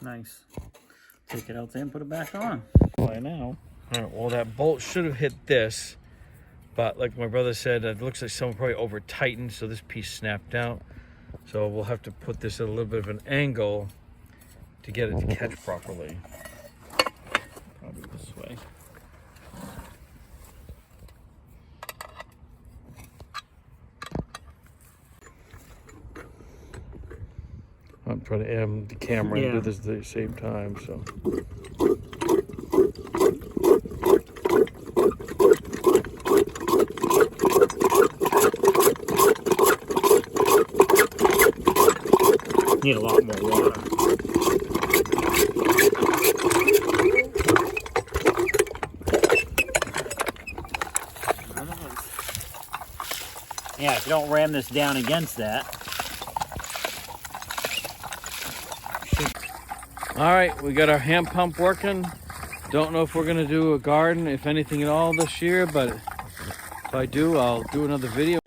Nice. Take it out there and put it back on. Why now? All right, well, that bolt should have hit this, but like my brother said, it looks like someone probably over tightened, so this piece snapped out. So we'll have to put this at a little bit of an angle to get it to catch properly. Probably this way. I'm trying to aim the camera and do this at the same time, so. Need a lot more water. Yeah, if you don't ram this down against that. All right, we got our hand pump working. Don't know if we're gonna do a garden, if anything at all this year, but if I do, I'll do another video.